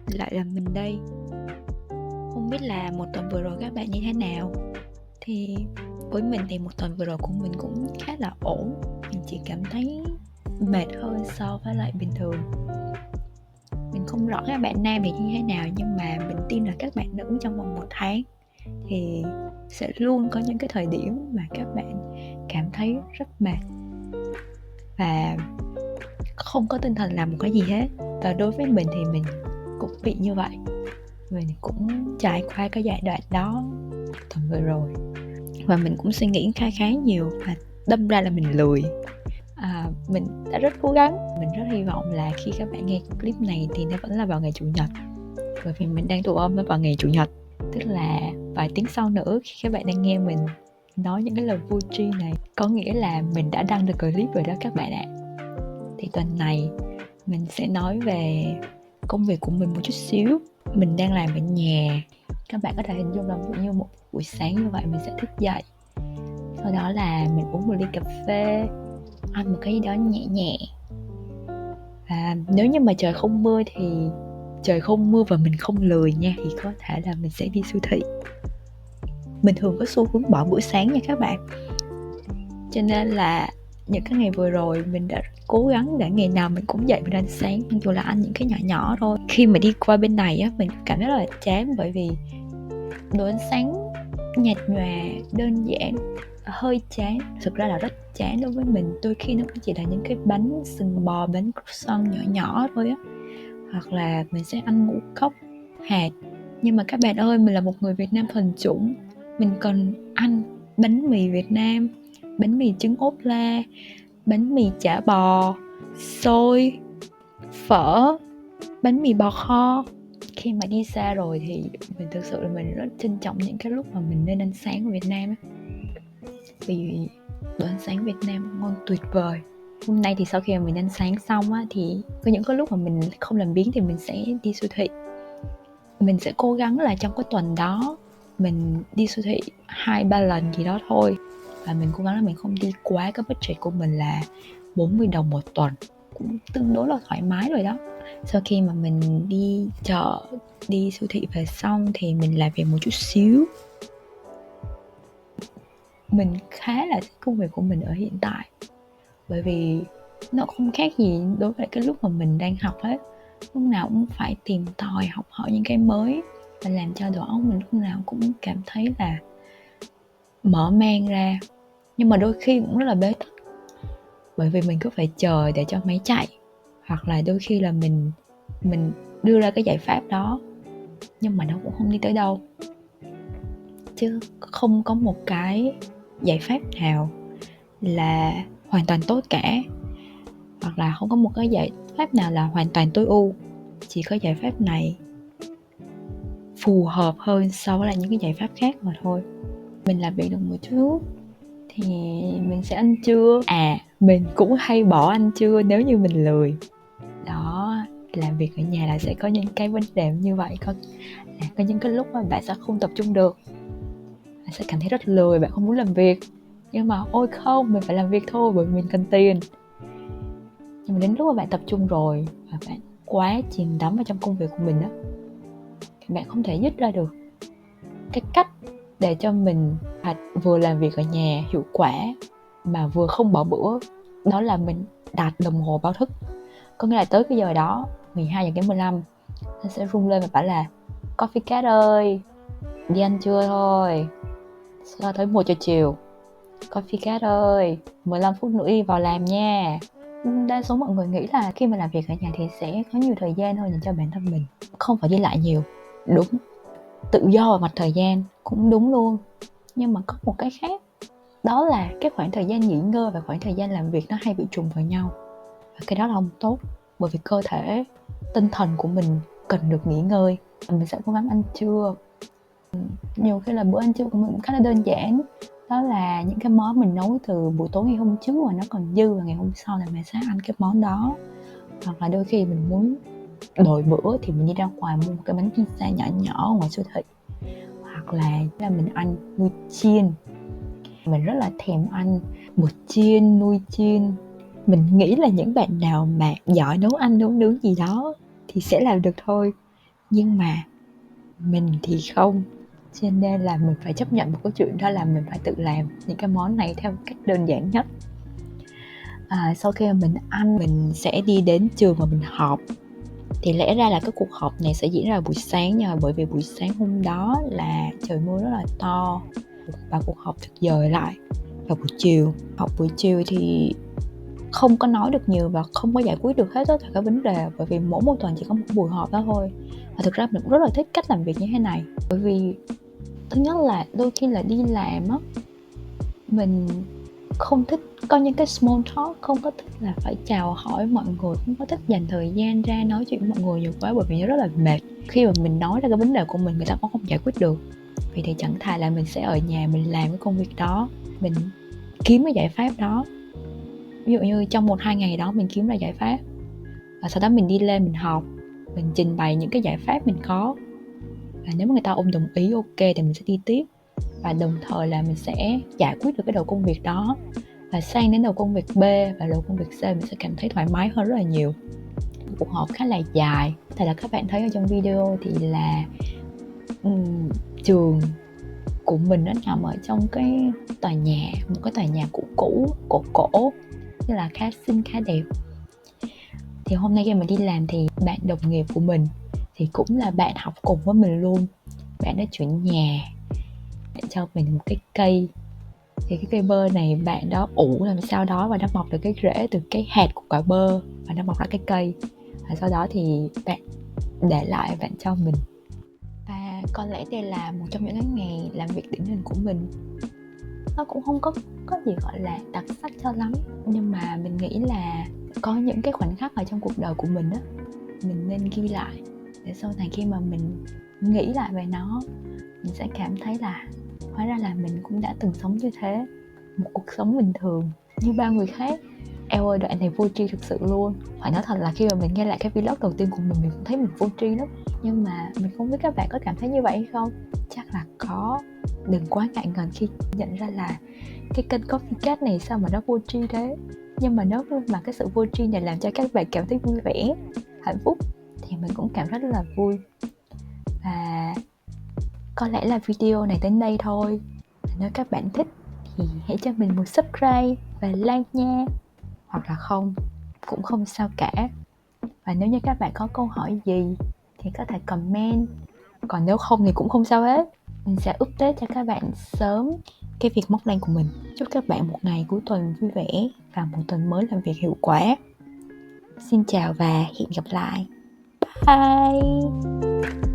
Lại là mình đây. Không biết là một tuần vừa rồi các bạn như thế nào? Thì với mình thì một tuần vừa rồi của mình cũng khá là ổn. Mình chỉ cảm thấy mệt hơn so với lại bình thường. Mình không rõ các bạn nam thì như thế nào, nhưng mà mình tin là các bạn nữ trong vòng 1 tháng thì sẽ luôn có những cái thời điểm mà các bạn cảm thấy rất mệt và không có tinh thần làm một cái gì hết. Và đối với mình thì mình cũng bị như vậy. Mình cũng trải qua cái giai đoạn đó tuần vừa rồi, và mình cũng suy nghĩ khá nhiều và đâm ra là mình lười. Mình đã rất cố gắng. Mình rất hy vọng là khi các bạn nghe clip này thì nó vẫn là vào ngày Chủ nhật, bởi vì mình đang tụ âm nó vào ngày Chủ nhật, tức là vài tiếng sau nữa khi các bạn đang nghe mình nói những cái lời vô tri này, có nghĩa là mình đã đăng được clip rồi đó các bạn ạ. Thì tuần này mình sẽ nói về công việc của mình một chút xíu. Mình đang làm ở nhà. Các bạn có thể hình dung là như một buổi sáng như vậy, mình sẽ thức dậy, sau đó là mình uống một ly cà phê, ăn một cái gì đó nhẹ nhẹ. Và nếu như mà trời không mưa và mình không lười nha, thì có thể là mình sẽ đi siêu thị. Mình thường có xu hướng bỏ bữa sáng nha các bạn, cho nên là những cái ngày vừa rồi mình đã cố gắng để ngày nào mình cũng dậy mình ăn sáng, mặc dù là ăn những cái nhỏ nhỏ thôi. Khi mà đi qua bên này á, mình cảm thấy rất là chán, bởi vì đồ ăn sáng nhạt nhòa, đơn giản, hơi chán. Thực ra là rất chán đối với mình. Đôi khi nó cũng chỉ là những cái bánh sừng bò, bánh croissant nhỏ nhỏ thôi á, hoặc là mình sẽ ăn ngũ cốc hạt. Nhưng mà các bạn ơi, mình là một người Việt Nam thuần chủng, mình cần ăn bánh mì Việt Nam, bánh mì trứng ốp la, bánh mì chả bò, xôi, phở, bánh mì bò kho. Khi mà đi xa rồi thì mình thực sự là mình rất trân trọng những cái lúc mà mình nên ăn sáng ở Việt Nam ấy. Vì đồ ăn sáng Việt Nam ngon tuyệt vời. Hôm nay thì sau khi mà mình ăn sáng xong á, thì có những cái lúc mà mình không làm biếng thì mình sẽ đi siêu thị. Mình sẽ cố gắng là trong cái tuần đó mình đi siêu thị 2-3 lần gì đó thôi. Và mình cố gắng là mình không đi quá cái budget của mình là 40 đồng một tuần, cũng tương đối là thoải mái rồi đó. Sau khi mà mình đi chợ, đi siêu thị về xong thì mình làm việc một chút xíu. Mình khá là thích công việc của mình ở hiện tại, bởi vì nó không khác gì đối với cái lúc mà mình đang học hết. Lúc nào cũng phải tìm tòi học hỏi những cái mới, và làm cho đầu óc mình lúc nào cũng cảm thấy là mở mang ra. Nhưng mà đôi khi cũng rất là bế tắc, bởi vì mình cứ phải chờ để cho máy chạy, hoặc là đôi khi là mình đưa ra cái giải pháp đó nhưng mà nó cũng không đi tới đâu, chứ không có một cái giải pháp nào là hoàn toàn tốt cả, hoặc là không có một cái giải pháp nào là hoàn toàn tối ưu. Chỉ có giải pháp này phù hợp hơn so với là những cái giải pháp khác mà thôi. Mình làm việc được một chút thì mình sẽ ăn trưa. Mình cũng hay bỏ ăn trưa nếu như mình lười. Đó, làm việc ở nhà là sẽ có những cái vấn đề như vậy. Có những cái lúc mà bạn sẽ không tập trung được, bạn sẽ cảm thấy rất lười, bạn không muốn làm việc, nhưng mà ôi không, mình phải làm việc thôi bởi vì mình cần tiền. Nhưng mà đến lúc mà bạn tập trung rồi và bạn quá chìm đắm vào trong công việc của mình á, thì bạn không thể dứt ra được. Cái cách để cho mình vừa làm việc ở nhà hiệu quả mà vừa không bỏ bữa, đó là mình đặt đồng hồ báo thức. Có nghĩa là tới cái giờ đó 12:15 nó sẽ rung lên và bảo là Coffee Cat ơi, đi ăn trưa thôi. Sau tới 1 giờ chiều, Coffee Cat ơi, 15 phút nữa đi vào làm nha. Đa số mọi người nghĩ là khi mà làm việc ở nhà thì sẽ có nhiều thời gian hơn dành cho bản thân mình, không phải đi lại nhiều. Đúng, tự do về mặt thời gian cũng đúng luôn, nhưng mà có một cái khác, đó là cái khoảng thời gian nghỉ ngơi và khoảng thời gian làm việc nó hay bị trùng vào nhau. Và cái đó là không tốt, bởi vì cơ thể, tinh thần của mình cần được nghỉ ngơi. Mình sẽ cố gắng ăn trưa. Nhiều khi là bữa ăn trưa của mình cũng khá là đơn giản, đó là những cái món mình nấu từ buổi tối ngày hôm trước mà nó còn dư, và ngày hôm sau là mình sẽ ăn cái món đó. Hoặc là đôi khi mình muốn đổi bữa thì mình đi ra ngoài mua một cái bánh pizza nhỏ nhỏ ở ngoài siêu thị, hoặc là mình ăn nuôi chiên. Mình rất là thèm ăn bột chiên, nuôi chiên. Mình nghĩ là những bạn nào mà giỏi nấu ăn nấu nướng gì đó thì sẽ làm được thôi. Nhưng mà mình thì không, cho nên là mình phải chấp nhận một cái chuyện đó là mình phải tự làm những cái món này theo cách đơn giản nhất. Sau khi mà mình ăn, mình sẽ đi đến trường và mình họp. Thì lẽ ra là cái cuộc họp này sẽ diễn ra buổi sáng, nhưng mà bởi vì buổi sáng hôm đó là trời mưa rất là to và cuộc họp được dời lại vào buổi chiều. Học buổi chiều thì không có nói được nhiều và không có giải quyết được hết tất cả các vấn đề, bởi vì mỗi một tuần chỉ có một buổi họp đó thôi. Và thực ra mình cũng rất là thích cách làm việc như thế này, bởi vì thứ nhất là đôi khi là đi làm á, mình không thích có những cái small talk, không có thích là phải chào hỏi mọi người, không có thích dành thời gian ra nói chuyện với mọi người nhiều quá, bởi vì nó rất là mệt. Khi mà mình nói ra cái vấn đề của mình, người ta cũng không giải quyết được. Vì thì chẳng thà là mình sẽ ở nhà mình làm cái công việc đó, mình kiếm cái giải pháp đó. Ví dụ như trong 1-2 ngày đó mình kiếm ra giải pháp, và sau đó mình đi lên mình họp, mình trình bày những cái giải pháp mình có, và nếu mà người ta đồng ý ok thì mình sẽ đi tiếp. Và đồng thời là mình sẽ giải quyết được cái đầu công việc đó, và sang đến đầu công việc B và đầu công việc C mình sẽ cảm thấy thoải mái hơn rất là nhiều. Cuộc họp khá là dài, tại là các bạn thấy ở trong video thì là trường của mình nó nằm ở trong cái tòa nhà, một cái tòa nhà cũ cổ như là khá xinh khá đẹp. Thì hôm nay khi mình đi làm thì bạn đồng nghiệp của mình thì cũng là bạn học cùng với mình luôn, bạn đã chuyển nhà, bạn cho mình một cái cây. Thì cái cây bơ này bạn đó ủ làm sao đó và nó mọc được cái rễ từ cái hạt của quả bơ và nó mọc ra cái cây, và sau đó thì bạn để lại, bạn cho mình. Và có lẽ đây là một trong những cái ngày làm việc điển hình của mình. Nó cũng không có gì gọi là đặc sắc cho lắm, nhưng mà mình nghĩ là có những cái khoảnh khắc ở trong cuộc đời của mình á, mình nên ghi lại để sau này khi mà mình nghĩ lại về nó, mình sẽ cảm thấy là hóa ra là mình cũng đã từng sống như thế, một cuộc sống bình thường như bao người khác. Eo ơi, đoạn này vô tri thực sự luôn. Phải nói thật là khi mà mình nghe lại cái vlog đầu tiên của mình cũng thấy mình vô tri lắm. Nhưng mà mình không biết các bạn có cảm thấy như vậy hay không? Chắc là có. Đừng quá ngại ngần khi nhận ra là cái kênh Coffee Cat này sao mà nó vô tri thế. Nhưng mà nếu mà cái sự vô tri này làm cho các bạn cảm thấy vui vẻ, hạnh phúc, thì mình cũng cảm thấy rất là vui. Và có lẽ là video này đến đây thôi. Nếu các bạn thích thì hãy cho mình một subscribe và like nha. Hoặc là không, cũng không sao cả. Và nếu như các bạn có câu hỏi gì thì có thể comment. Còn nếu không thì cũng không sao hết. Mình sẽ update cho các bạn sớm cái việc móc len của mình. Chúc các bạn một ngày cuối tuần vui vẻ và một tuần mới làm việc hiệu quả. Xin chào và hẹn gặp lại. Bye.